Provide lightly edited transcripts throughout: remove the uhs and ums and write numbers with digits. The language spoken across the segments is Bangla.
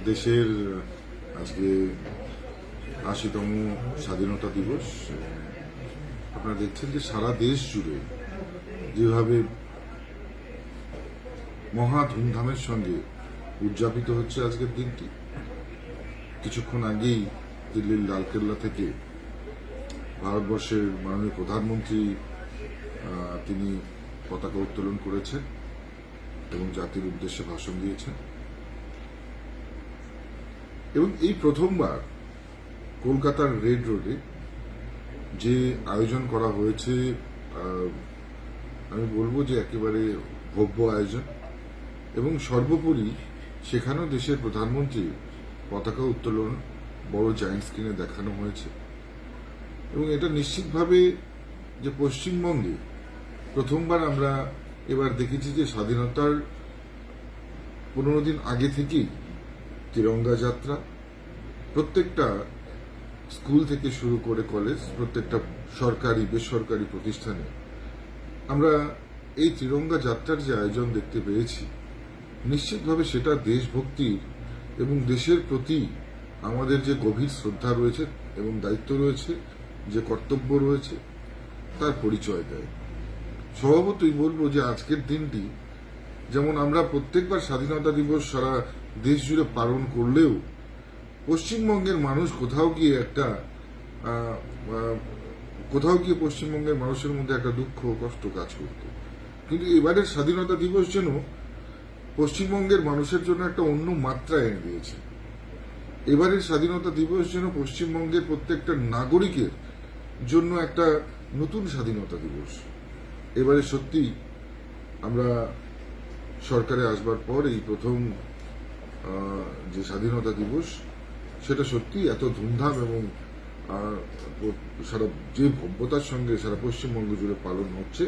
দেশের আজকে ৮০তম স্বাধীনতা দিবস। আপনারা দেখছেন যে সারা দেশ জুড়ে যেভাবে মহা ধুমধামের সঙ্গে উদযাপিত হচ্ছে আজকের দিনটি। কিছুক্ষণ আগেই দিল্লির লালকেল্লা থেকে ভারতবর্ষের মাননীয় প্রধানমন্ত্রী তিনি পতাকা উত্তোলন করেছেন এবং জাতির উদ্দেশ্যে ভাষণ দিয়েছেন। এবং এই প্রথমবার কলকাতার রেড রোডে যে আয়োজন করা হয়েছে, আমি বলবো যে একেবারে ভব্য আয়োজন, এবং সর্বোপরি সেখানেও দেশের প্রধানমন্ত্রী পতাকা উত্তোলন বড় জায়ান্ট স্ক্রিনে দেখানো হয়েছে। এবং এটা নিশ্চিতভাবে যে পশ্চিমবঙ্গে প্রথমবার আমরা এবার দেখেছি যে স্বাধীনতার 15 দিন আগে থেকেই তিরঙ্গা যাত্রা প্রত্যেকটা স্কুল থেকে শুরু করে কলেজ, প্রত্যেকটা সরকারি বেসরকারি প্রতিষ্ঠানে আমরা এই তিরঙ্গা যাত্রার যে আয়োজন দেখতে পেয়েছি, নিশ্চিতভাবে সেটা দেশভক্তির এবং দেশের প্রতি আমাদের যে গভীর শ্রদ্ধা রয়েছে এবং দায়িত্ব রয়েছে, যে কর্তব্য রয়েছে, তার পরিচয় দেয়। স্বভাবতই বলবো যে আজকের দিনটি যেমন আমরা প্রত্যেকবার স্বাধীনতা দিবস সারা দেশ জুড়ে পালন করলেও পশ্চিমবঙ্গের মানুষ কোথাও গিয়ে পশ্চিমবঙ্গের মানুষের মধ্যে একটা দুঃখ কষ্ট কাজ করত। কিন্তু এবারের স্বাধীনতা দিবস যেন পশ্চিমবঙ্গের মানুষের জন্য একটা অন্য মাত্রা এনে দিয়েছে। এবারের স্বাধীনতা দিবস যেন পশ্চিমবঙ্গের প্রত্যেকটা নাগরিকের জন্য একটা নতুন স্বাধীনতা দিবস। এবারে সত্যি আমরা সরকারে আসবার পর এই প্রথম যে স্বাধীনতা দিবস, সেটা সত্যি এত ধুমধাম এবং সারা যে ভব্যতার সঙ্গে সারা পশ্চিমবঙ্গ জুড়ে পালন হচ্ছে,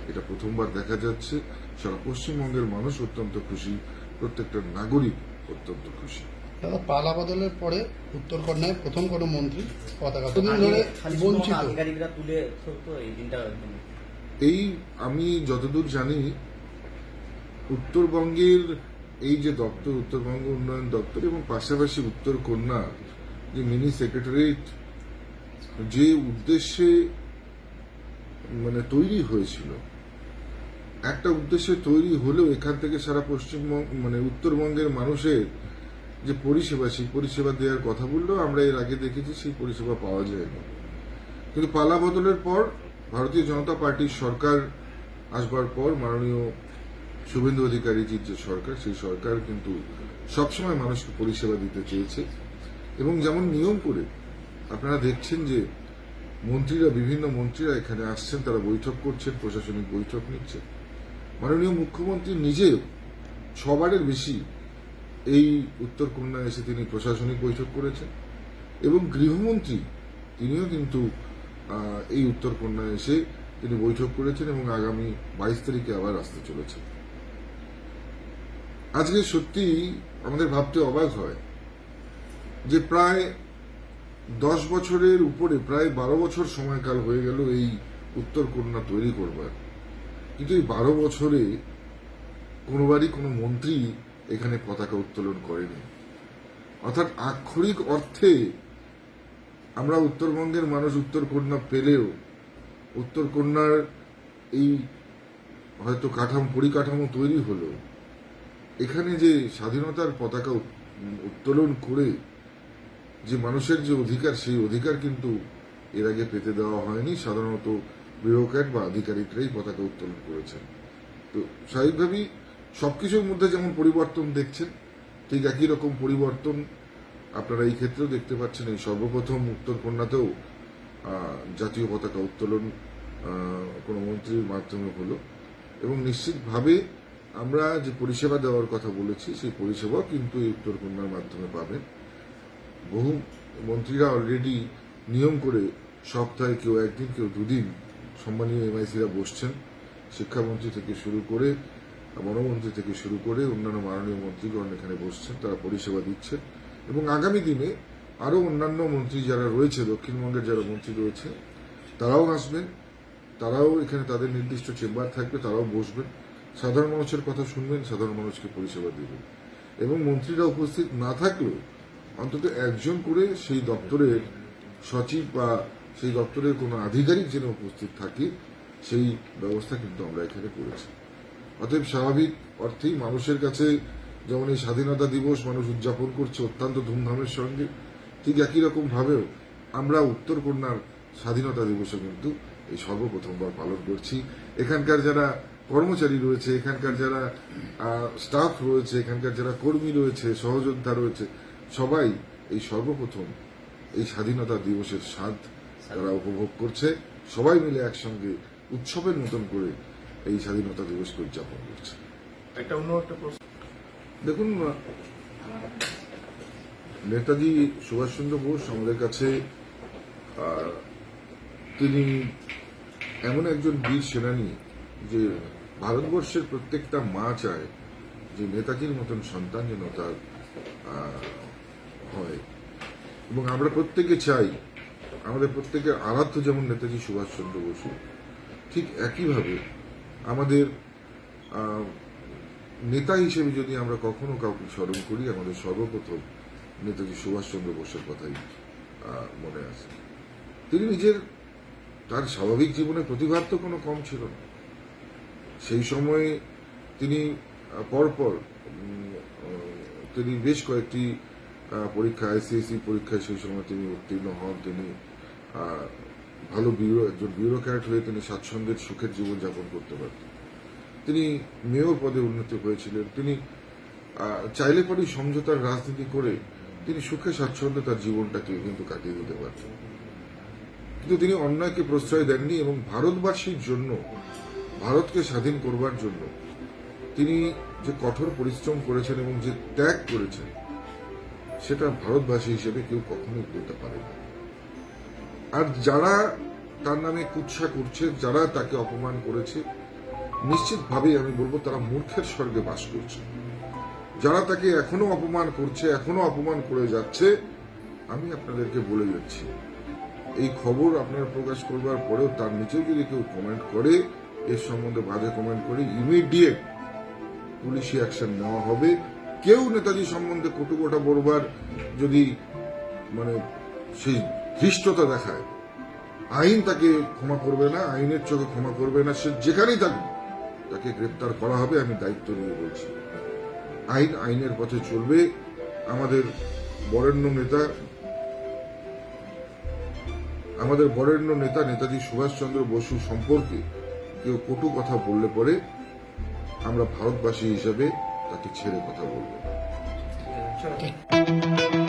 এটা প্রথমবার দেখা যাচ্ছে। সারা পশ্চিমবঙ্গের মানুষ অত্যন্ত খুশি, প্রত্যেকটা নাগরিক অত্যন্ত খুশি। দাদা, পালা বদলের পরে উত্তরকন্যায় প্রথম কোনো মন্ত্রী পতাকা এই আমি যতদূর জানি উত্তরবঙ্গের এই যে দপ্তর, উত্তরবঙ্গ উন্নয়ন দপ্তর এবং পাশাপাশি উত্তরকন্যা যে মিনি সেক্রেটারিয়েট যে উদ্দেশ্যে তৈরি হয়েছিল, একটা উদ্দেশ্যে তৈরি হলেও এখান থেকে সারা পশ্চিমবঙ্গ উত্তরবঙ্গের মানুষের যে পরিষেবা, সেই পরিষেবা দেওয়ার কথা বললেও আমরা এর আগে দেখেছি সেই পরিষেবা পাওয়া যায়নি। কিন্তু পালা বদলের পর ভারতীয় জনতা পার্টির সরকার আসবার পর মাননীয় শুভেন্দু অধিকারীজির যে সরকার, সেই সরকার কিন্তু সবসময় মানুষকে পরিষেবা দিতে চেয়েছে এবং যেমন নিয়ম করে আপনারা দেখছেন যে বিভিন্ন মন্ত্রীরা এখানে আসছেন, তারা বৈঠক করছেন, প্রশাসনিক বৈঠক নিচ্ছেন। মাননীয় মুখ্যমন্ত্রী নিজেও 6 বারের বেশি এই উত্তরকন্যায় এসে তিনি প্রশাসনিক বৈঠক করেছেন এবং গৃহমন্ত্রী তিনিও কিন্তু এই উত্তরকন্যায় এসে তিনি বৈঠক করেছেন এবং আগামী 22 তারিখে আবার আসতে চলেছেন। আজকে সত্যি আমাদের ভাবতে অবাক হয় যে প্রায় 10 বছরের উপরে, প্রায় 12 বছর সময়কাল হয়ে গেল এই উত্তরকন্যা তৈরি করবার, কিন্তু এই 12 বছরে কোনোবারই কোনো মন্ত্রী এখানে পতাকা উত্তোলন করেনি। অর্থাৎ আক্ষরিক অর্থে আমরা উত্তরবঙ্গের মানুষ উত্তরকন্যা পেলেও উত্তরকন্যার এই হয়তো পরিকাঠামো তৈরি হলো, এখানে যে স্বাধীনতার পতাকা উত্তোলন করে যে মানুষের যে অধিকার, সেই অধিকার কিন্তু এর আগে পেতে দেওয়া হয়নি। সাধারণত ব্যুরোক্র্যাট বা আধিকারিকরাই পতাকা উত্তোলন করেছেন। তো স্বাভাবিকভাবেই সবকিছুর মধ্যে যেমন পরিবর্তন দেখছেন, ঠিক একই রকম পরিবর্তন আপনারা এই ক্ষেত্রেও দেখতে পাচ্ছেন। এই সর্বপ্রথম উত্তরকন্যাতেও জাতীয় পতাকা উত্তোলন কোনো মন্ত্রীর মাধ্যমে হলো এবং নিশ্চিতভাবে আমরা যে পরিষেবা দেওয়ার কথা বলেছি সেই পরিষেবাও কিন্তু এই উত্তরকন্যার মাধ্যমে পাবেন। বহু মন্ত্রীরা অলরেডি নিয়ম করে সপ্তাহে কেউ একদিন, কেউ দুদিন সম্মানীয় এমআইসিরা বসছেন। শিক্ষামন্ত্রী থেকে শুরু করে, বনমন্ত্রী থেকে শুরু করে অন্যান্য মাননীয় মন্ত্রীগণ এখানে বসছেন, তারা পরিষেবা দিচ্ছেন এবং আগামী দিনে আরও অন্যান্য মন্ত্রী যারা রয়েছে, দক্ষিণবঙ্গের যারা মন্ত্রী রয়েছে তারাও আসবেন, তারাও এখানে তাদের নির্দিষ্ট চেম্বার থাকবে, তারাও বসবেন, সাধারণ মানুষের কথা শুনবেন, সাধারণ মানুষকে পরিষেবা দেবেন এবং মন্ত্রীরা উপস্থিত না থাকলেও অন্তত একজন করে সেই দপ্তরের সচিব বা সেই দপ্তরের কোনো আধিকারিক যেন উপস্থিত থাকে, সেই ব্যবস্থা কিন্তু আমরা এখানে করেছি। অতএব স্বাভাবিক অর্থেই মানুষের কাছে যেমন এই স্বাধীনতা দিবস মানুষ উদযাপন করছে অত্যন্ত ধুমধামের সঙ্গে, ঠিক একই রকম ভাবেও আমরা উত্তরকন্যার স্বাধীনতা দিবসও কিন্তু এই সর্বপ্রথমবার পালন করছি। এখানকার যারা কর্মচারী রয়েছে, এখানকার যারা স্টাফ রয়েছে, এখানকার যারা কর্মী রয়েছে, সহযোদ্ধা রয়েছে, সবাই এই সর্বপ্রথম এই স্বাধীনতা দিবসের স্বাদ তারা উপভোগ করছে। সবাই মিলে একসঙ্গে উৎসবের মতন করে এই স্বাধীনতা দিবসকে উদযাপন করছে। একটা প্রশ্ন, দেখুন, নেতাজি সুভাষচন্দ্র বোস আমাদের কাছে তিনি এমন একজন বীর সেনানী যে ভারতবর্ষের প্রত্যেকটা মা চায় যে নেতাজির মতন সন্তান যেন তার হয় এবং আমরা প্রত্যেকে চাই আমাদের প্রত্যেকের আরাধ্য যেমন নেতাজি সুভাষচন্দ্র বসু, ঠিক একইভাবে আমাদের নেতা হিসেবে যদি আমরা কখনো কাউকে স্মরণ করি, আমাদের সর্বপ্রথম নেতাজি সুভাষচন্দ্র বোসের কথাই মনে আসে। তিনি তার স্বাভাবিক জীবনে প্রতিভার তো কোনো কম ছিল না। সেই সময়ে তিনি পরপর তিনি বেশ কয়েকটি পরীক্ষা, আইসিএসসি পরীক্ষায় সেই সময় তিনি উত্তীর্ণ হন। তিনি ভালো একজন ব্যুরোক্র্যাট হয়ে তিনি স্বাচ্ছন্দ্যের সুখের জীবন যাপন করতে পারতেন। তিনি মেয়র পদে উন্নীত হয়েছিলেন। তিনি চাইলে পরে সমঝোতার রাজনীতি করে তিনি সুখে স্বাচ্ছন্দ্যে তার জীবনটাকে কিন্তু কাটিয়ে দিতে পারতেন, কিন্তু তিনি অন্যায়কে প্রশ্রয় দেননি এবং ভারতবাসীর জন্য, ভারতকে স্বাধীন করবার জন্য তিনি যে কঠোর পরিশ্রম করেছেন এবং যে ত্যাগ করেছেন সেটা ভারতবাসী হিসেবে কেউ কখনোই বলতে পারে না। আর যারা তার নামে কুৎসা করছে, যারা তাকে অপমান করেছে, নিশ্চিতভাবেই আমি বলবো তারা মূর্খের স্বর্গে বাস করছে। যারা তাকে এখনো অপমান করছে, এখনো অপমান করে যাচ্ছে, আমি আপনাদেরকে বলে যাচ্ছি, এই খবর আপনারা প্রকাশ করবার পরেও তার নিচেও যদি কেউ কমেন্ট করে, এর সম্বন্ধে বাজে কমেন্ট করে, ইমিডিয়েট পুলিশি অ্যাকশন নেওয়া হবে। কেউ নেতাজি সম্বন্ধে কটু কথা বলবার যদি সেই ধৃষ্টতা দেখায়, আইন তাকে ক্ষমা করবে না, আইনের চোখে ক্ষমা করবে না। সে যেখানেই থাকবে তাকে গ্রেপ্তার করা হবে, আমি দায়িত্ব নিয়ে বলছি। আইন আইনের পথে চলবে। আমাদের বরেণ্য নেতা নেতাজি সুভাষচন্দ্র বসু সম্পর্কে কেউ কটু কথা বললে পরে আমরা ভারতবাসী হিসেবে তাকে ছেড়ে কথা বলবো। স্যার